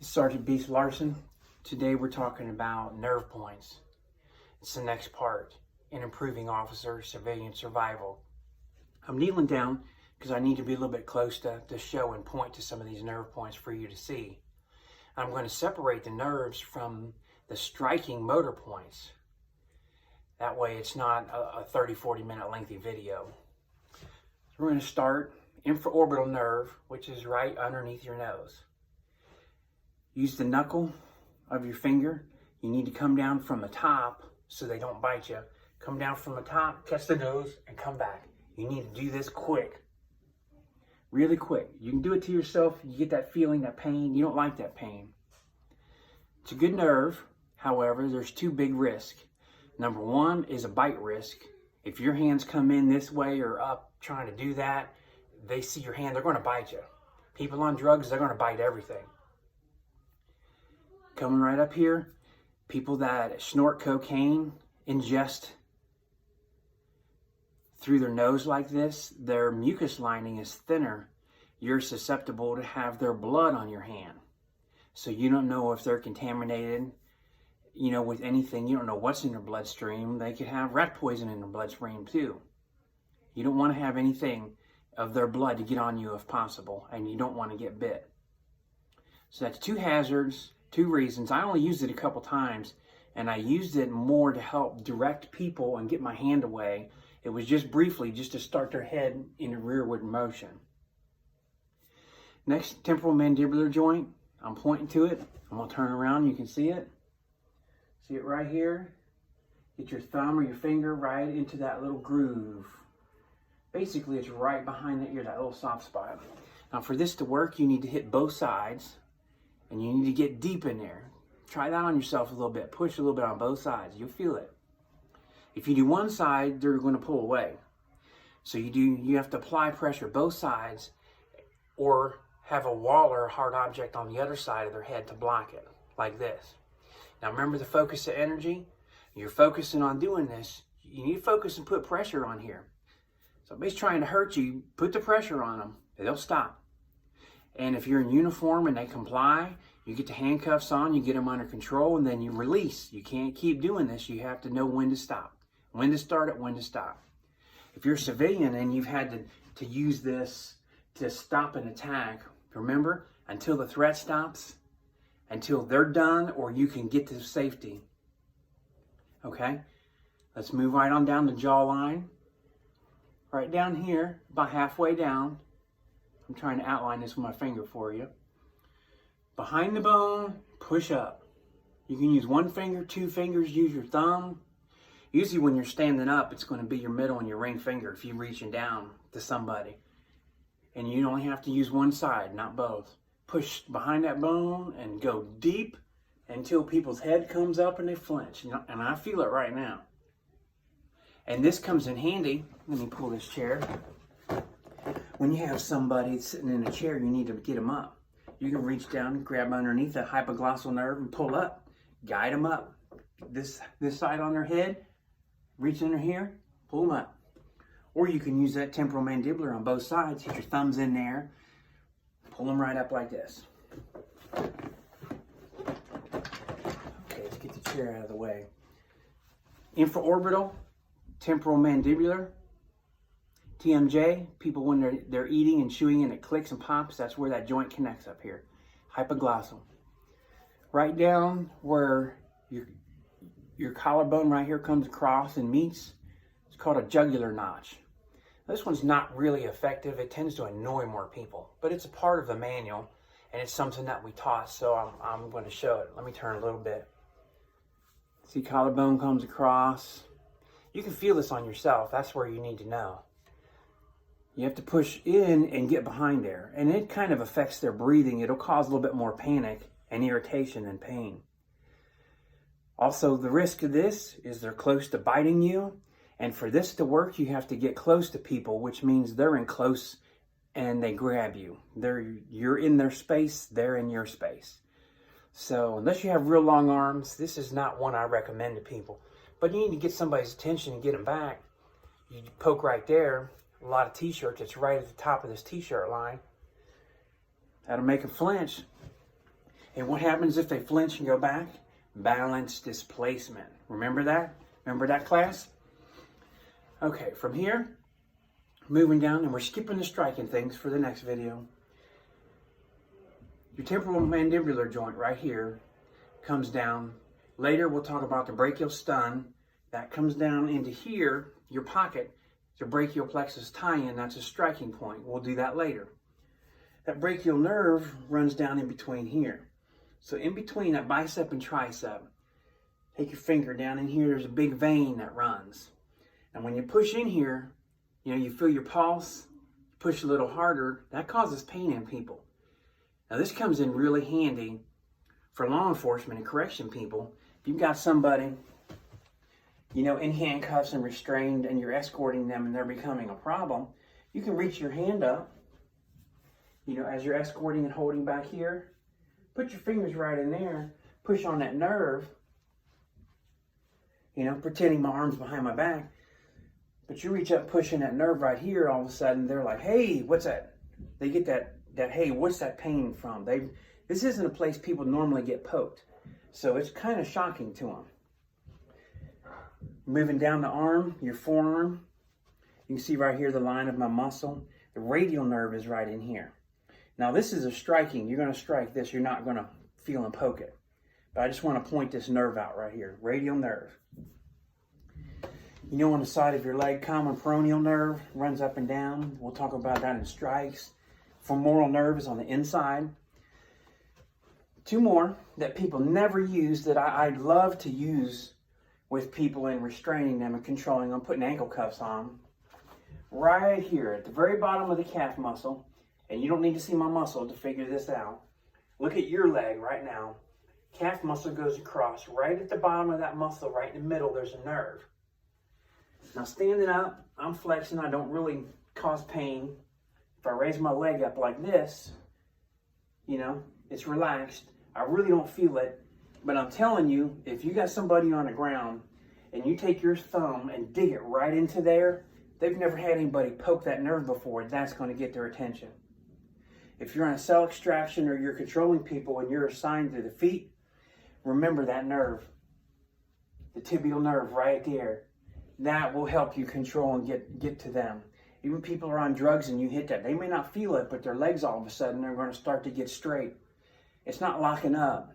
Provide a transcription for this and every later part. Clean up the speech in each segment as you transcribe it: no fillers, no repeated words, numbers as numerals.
Sergeant Beast Larson. Today we're talking about nerve points. It's the next part in improving officer civilian survival. I'm kneeling down because I need to be a little bit close to show and point to some of these nerve points for you to see. I'm going to separate the nerves from the striking motor points. That way it's not a 30-40 minute lengthy video. So we're going to start infraorbital nerve, which is right underneath your nose. Use the knuckle of your finger. You need to come down from the top so they don't bite you. Come down from the top, catch the nose, and come back. You need to do this quick. Really quick. You can do it to yourself. You get that feeling, that pain. You don't like that pain. It's a good nerve. However, there's two big risks. Number one is a bite risk. If your hands come in this way or up trying to do that, they see your hand, they're going to bite you. People on drugs, they're going to bite everything. Coming right up here, people that snort cocaine, ingest through their nose like this, their mucus lining is thinner. You're susceptible to have their blood on your hand. So you don't know if they're contaminated, with anything. You don't know what's in their bloodstream. They could have rat poison in their bloodstream too. You don't want to have anything of their blood to get on you if possible, and you don't want to get bit. So that's two hazards. Two reasons. I only used it a couple times, and I used it more to help direct people and get my hand away. It was just briefly, just to start their head in a rearward motion. Next, temporal mandibular joint. I'm pointing to it. I'm going to turn around. You can see it. See it right here? Get your thumb or your finger right into that little groove. Basically, it's right behind the ear, that little soft spot. Now, for this to work, you need to hit both sides. And you need to get deep in there. Try that on yourself a little bit. Push a little bit on both sides. You'll feel it. If you do one side, they're going to pull away. So you have to apply pressure both sides, or have a wall or a hard object on the other side of their head to block it, like this. Now remember the focus of energy. You're focusing on doing this. You need to focus and put pressure on here. Somebody's trying to hurt you, put the pressure on them. They'll stop. And if you're in uniform and they comply, you get the handcuffs on, you get them under control, and then you release. You can't keep doing this. You have to know when to stop, when to start it, when to stop. If you're a civilian and you've had to use this to stop an attack, remember, until the threat stops, until they're done, or you can get to safety. Okay? Let's move right on down the jawline. Right down here, about halfway down. I'm trying to outline this with my finger for you. Behind the bone, push up. You can use one finger, two fingers, use your thumb. Usually when you're standing up, it's going to be your middle and your ring finger if you're reaching down to somebody. And you only have to use one side, not both. Push behind that bone and go deep until people's head comes up and they flinch. And I feel it right now. And this comes in handy. Let me pull this chair. When you have somebody sitting in a chair, you need to get them up. You can reach down and grab underneath that hypoglossal nerve and pull up. Guide them up. This side on their head, reach under here, pull them up. Or you can use that temporal mandibular on both sides. Hit your thumbs in there, pull them right up like this. Okay, let's get the chair out of the way. Infraorbital, temporal mandibular. TMJ, people when they're eating and chewing and it clicks and pops, that's where that joint connects up here. Hypoglossal. Right down where your collarbone right here comes across and meets, it's called a jugular notch. This one's not really effective. It tends to annoy more people, but it's a part of the manual and it's something that we taught, so I'm going to show it. Let me turn a little bit. See, collarbone comes across. You can feel this on yourself. That's where you need to know. You have to push in and get behind there. And it kind of affects their breathing. It'll cause a little bit more panic and irritation and pain. Also, the risk of this is they're close to biting you. And for this to work, you have to get close to people, which means they're in close and they grab you. You're in their space, they're in your space. So unless you have real long arms, this is not one I recommend to people. But you need to get somebody's attention and get them back. You poke right there. A lot of t-shirts, it's right at the top of this t-shirt line. That'll make them flinch. And what happens if they flinch and go back? Balance displacement. Remember that? Remember that, class? Okay, from here, moving down, and we're skipping the striking things for the next video. Your temporal mandibular joint right here comes down. Later, we'll talk about the brachial stun. That comes down into here, your pocket. The brachial plexus tie-in, that's a striking point. We'll do that later. That brachial nerve runs down in between here. So in between that bicep and tricep, take your finger down in here, there's a big vein that runs. And when you push in here, you know, you feel your pulse, push a little harder, that causes pain in people. Now this comes in really handy for law enforcement and correction people. If you've got somebody, you know, in handcuffs and restrained and you're escorting them and they're becoming a problem, you can reach your hand up, you know, as you're escorting and holding back here, put your fingers right in there, push on that nerve, you know, pretending my arm's behind my back, but you reach up pushing that nerve right here, all of a sudden they're like, hey, what's that? They get that hey, what's that pain from? This isn't a place people normally get poked, so it's kind of shocking to them. Moving down the arm, your forearm, you can see right here the line of my muscle. The radial nerve is right in here. Now this is a striking. You're going to strike this. You're not going to feel and poke it. But I just want to point this nerve out right here. Radial nerve. You know, on the side of your leg, common peroneal nerve runs up and down. We'll talk about that in strikes. Femoral nerve is on the inside. Two more that people never use that I'd love to use with people in restraining them and controlling them, putting ankle cuffs on. Right here at the very bottom of the calf muscle, and you don't need to see my muscle to figure this out. Look at your leg right now. Calf muscle goes across. Right at the bottom of that muscle, right in the middle, there's a nerve. Now standing up, I'm flexing. I don't really cause pain. If I raise my leg up like this, you know, it's relaxed. I really don't feel it. But I'm telling you, if you got somebody on the ground and you take your thumb and dig it right into there, they've never had anybody poke that nerve before, that's going to get their attention. If you're on a cell extraction or you're controlling people and you're assigned to the feet, remember that nerve, the tibial nerve right there. That will help you control and get to them. Even people are on drugs and you hit that, they may not feel it, but their legs all of a sudden are going to start to get straight. It's not locking up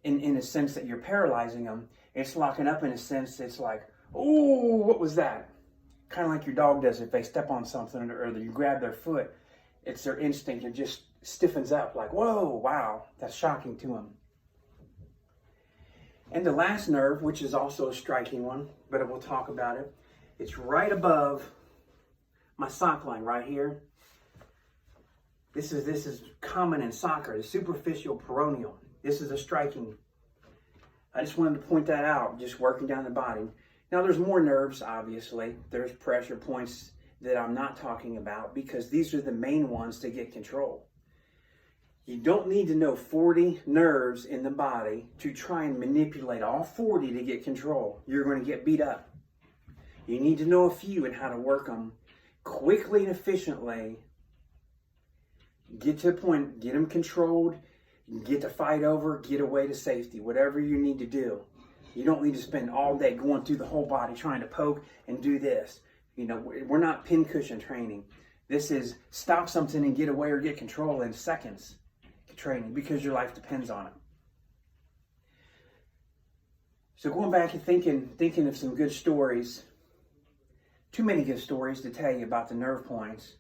in a sense that you're paralyzing them. It's locking up in a sense it's like, oh, what was that? Kind of like your dog does if they step on something or you grab their foot. It's their instinct. It just stiffens up like, whoa, wow, that's shocking to them. And the last nerve, which is also a striking one, but we'll talk about it. It's right above my sock line right here. This is common in soccer, the superficial peroneal. This is a striking. I just wanted to point that out, just working down the body. Now there's more nerves, obviously. There's pressure points that I'm not talking about because these are the main ones to get control. You don't need to know 40 nerves in the body to try and manipulate all 40 to get control. You're going to get beat up. You need to know a few and how to work them quickly and efficiently. Get to the point, get them controlled, get the fight over, get away to safety, whatever you need to do. You don't need to spend all day going through the whole body trying to poke and do this. You know, we're not pincushion training. This is stop something and get away or get control in seconds training because your life depends on it. So going back and thinking of some good stories, too many good stories to tell you about the nerve points,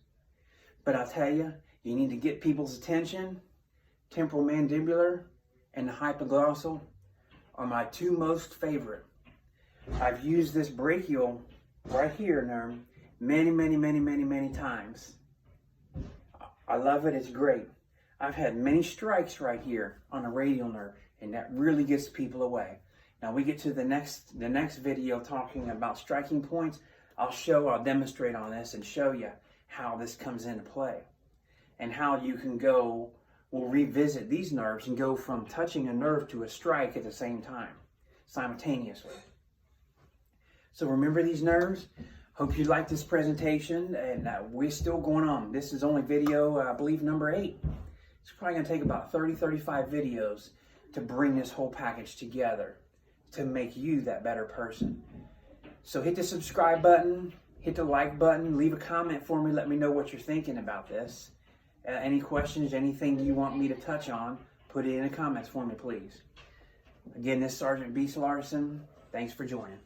but I'll tell you, you need to get people's attention. Temporal mandibular and the hypoglossal are my two most favorite. I've used this brachial right here nerve many times. I love it, it's great. I've had many strikes right here on a radial nerve, and that really gets people away. Now we get to the next video talking about striking points. I'll demonstrate on this and show you how this comes into play and how you can we'll revisit these nerves and go from touching a nerve to a strike at the same time, simultaneously. So remember these nerves. Hope you liked this presentation, and we're still going on. This is only video, I believe, number 8. It's probably going to take about 30, 35 videos to bring this whole package together to make you that better person. So hit the subscribe button, hit the like button, leave a comment for me, let me know what you're thinking about this. Any questions, anything you want me to touch on, put it in the comments for me, please. Again, this is Sergeant Beast Larson. Thanks for joining.